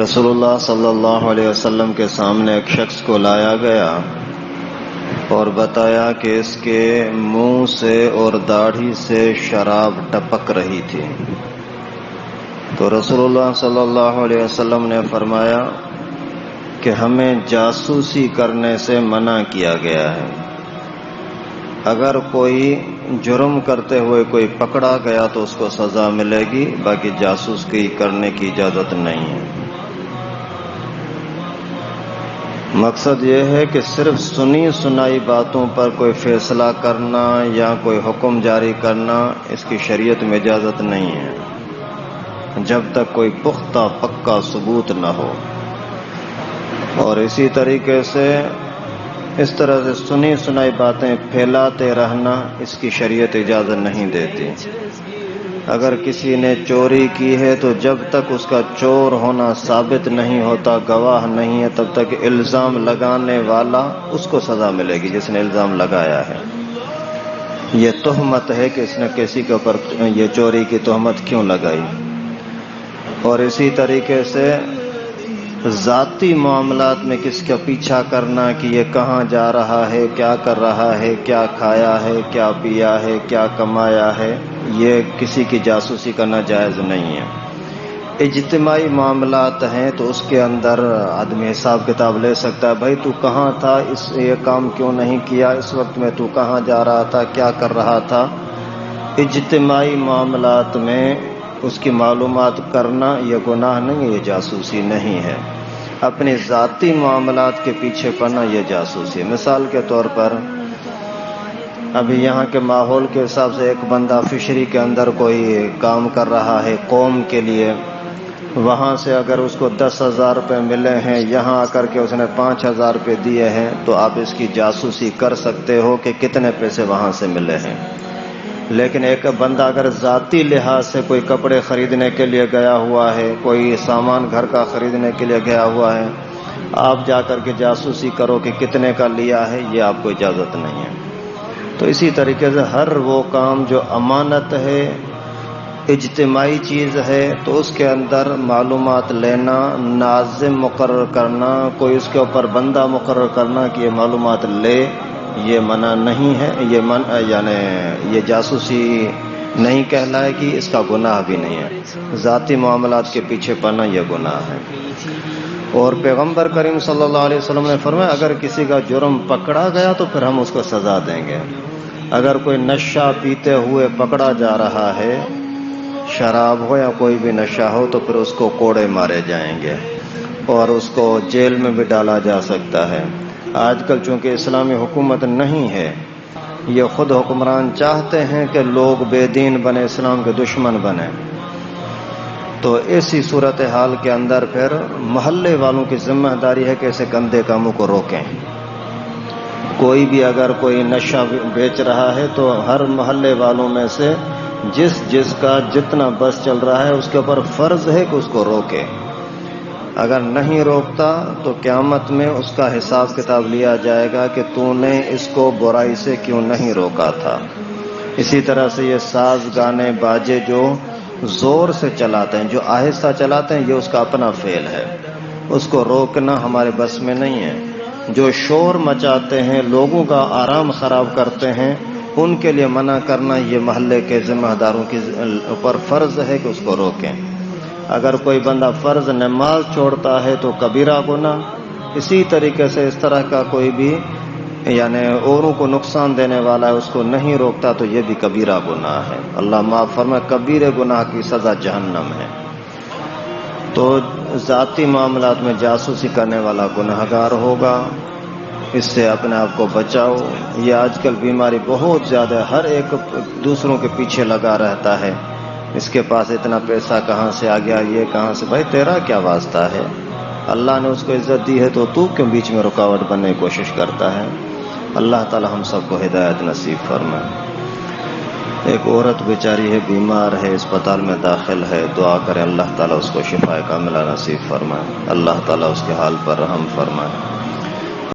رسول اللہ صلی اللہ علیہ وسلم کے سامنے ایک شخص کو لایا گیا اور بتایا کہ اس کے منہ سے اور داڑھی سے شراب ٹپک رہی تھی. تو رسول اللہ صلی اللہ علیہ وسلم نے فرمایا کہ ہمیں جاسوسی کرنے سے منع کیا گیا ہے. اگر کوئی جرم کرتے ہوئے کوئی پکڑا گیا تو اس کو سزا ملے گی، باقی جاسوسی کرنے کی اجازت نہیں ہے. مقصد یہ ہے کہ صرف سنی سنائی باتوں پر کوئی فیصلہ کرنا یا کوئی حکم جاری کرنا اس کی شریعت میں اجازت نہیں ہے جب تک کوئی پختہ پکا ثبوت نہ ہو. اور اسی طریقے سے اس طرح سے سنی سنائی باتیں پھیلاتے رہنا اس کی شریعت اجازت نہیں دیتی. اگر کسی نے چوری کی ہے تو جب تک اس کا چور ہونا ثابت نہیں ہوتا، گواہ نہیں ہے، تب تک الزام لگانے والا اس کو سزا ملے گی جس نے الزام لگایا ہے. یہ تہمت ہے کہ اس نے کسی کے اوپر یہ چوری کی تہمت کیوں لگائی. اور اسی طریقے سے ذاتی معاملات میں کس کا پیچھا کرنا کہ یہ کہاں جا رہا ہے، کیا کر رہا ہے، کیا کھایا ہے، کیا پیا ہے، کیا کمایا ہے، یہ کسی کی جاسوسی کرنا جائز نہیں ہے. اجتماعی معاملات ہیں تو اس کے اندر آدمی حساب کتاب لے سکتا ہے. بھائی تو کہاں تھا، یہ کام کیوں نہیں کیا، اس وقت میں تو کہاں جا رہا تھا، کیا کر رہا تھا. اجتماعی معاملات میں اس کی معلومات کرنا یہ گناہ نہیں ہے، یہ جاسوسی نہیں ہے. اپنے ذاتی معاملات کے پیچھے پڑنا یہ جاسوسی. مثال کے طور پر ابھی یہاں کے ماحول کے حساب سے ایک بندہ فشری کے اندر کوئی کام کر رہا ہے قوم کے لیے، وہاں سے اگر اس کو 10,000 روپے ملے ہیں، یہاں آ کر کے اس نے 5,000 روپے دیے ہیں، تو آپ اس کی جاسوسی کر سکتے ہو کہ کتنے پیسے وہاں سے ملے ہیں. لیکن ایک بندہ اگر ذاتی لحاظ سے کوئی کپڑے خریدنے کے لیے گیا ہوا ہے، کوئی سامان گھر کا خریدنے کے لیے گیا ہوا ہے، آپ جا کر کے جاسوسی کرو کہ کتنے کا لیا ہے، یہ آپ کو اجازت نہیں ہے. تو اسی طریقے سے ہر وہ کام جو امانت ہے، اجتماعی چیز ہے، تو اس کے اندر معلومات لینا، ناظم مقرر کرنا، کوئی اس کے اوپر بندہ مقرر کرنا کہ یہ معلومات لے، یہ منع نہیں ہے. یہ جاسوسی نہیں کہلائے گی، اس کا گناہ بھی نہیں ہے. ذاتی معاملات کے پیچھے پڑنا یہ گناہ ہے. اور پیغمبر کریم صلی اللہ علیہ وسلم نے فرمایا اگر کسی کا جرم پکڑا گیا تو پھر ہم اس کو سزا دیں گے. اگر کوئی نشہ پیتے ہوئے پکڑا جا رہا ہے، شراب ہو یا کوئی بھی نشہ ہو، تو پھر اس کو کوڑے مارے جائیں گے اور اس کو جیل میں بھی ڈالا جا سکتا ہے. آج کل چونکہ اسلامی حکومت نہیں ہے، یہ خود حکمران چاہتے ہیں کہ لوگ بے دین بنے، اسلام کے دشمن بنے. تو ایسی صورتحال کے اندر پھر محلے والوں کی ذمہ داری ہے کہ ایسے گندے کاموں کو روکیں. کوئی بھی اگر کوئی نشہ بیچ رہا ہے تو ہر محلے والوں میں سے جس کا جتنا بس چل رہا ہے اس کے اوپر فرض ہے کہ اس کو روکے. اگر نہیں روکتا تو قیامت میں اس کا حساب کتاب لیا جائے گا کہ تو نے اس کو برائی سے کیوں نہیں روکا تھا. اسی طرح سے یہ ساز گانے باجے جو زور سے چلاتے ہیں، جو آہستہ چلاتے ہیں، یہ اس کا اپنا فعل ہے، اس کو روکنا ہمارے بس میں نہیں ہے. جو شور مچاتے ہیں، لوگوں کا آرام خراب کرتے ہیں، ان کے لیے منع کرنا یہ محلے کے ذمہ داروں کے اوپر فرض ہے کہ اس کو روکیں. اگر کوئی بندہ فرض نماز چھوڑتا ہے تو کبیرہ گناہ. اسی طریقے سے اس طرح کا کوئی بھی اوروں کو نقصان دینے والا ہے، اس کو نہیں روکتا تو یہ بھی کبیرہ گناہ ہے. اللہ معاف فرمائے، کبیرہ گناہ کی سزا جہنم ہے. تو ذاتی معاملات میں جاسوسی کرنے والا گنہگار ہوگا. اس سے اپنے آپ کو بچاؤ. یہ آج کل بیماری بہت زیادہ، ہر ایک دوسروں کے پیچھے لگا رہتا ہے. اس کے پاس اتنا پیسہ کہاں سے آ گیا، یہ کہاں سے. بھائی تیرا کیا واسطہ ہے؟ اللہ نے اس کو عزت دی ہے تو کیوں بیچ میں رکاوٹ بننے کی کوشش کرتا ہے؟ اللہ تعالی ہم سب کو ہدایت نصیب فرمائے. ایک عورت بیچاری ہے، بیمار ہے، اسپتال میں داخل ہے. دعا کریں اللہ تعالیٰ اس کو شفا کاملہ نصیب فرمائے. اللہ تعالیٰ اس کے حال پر رحم فرمائے.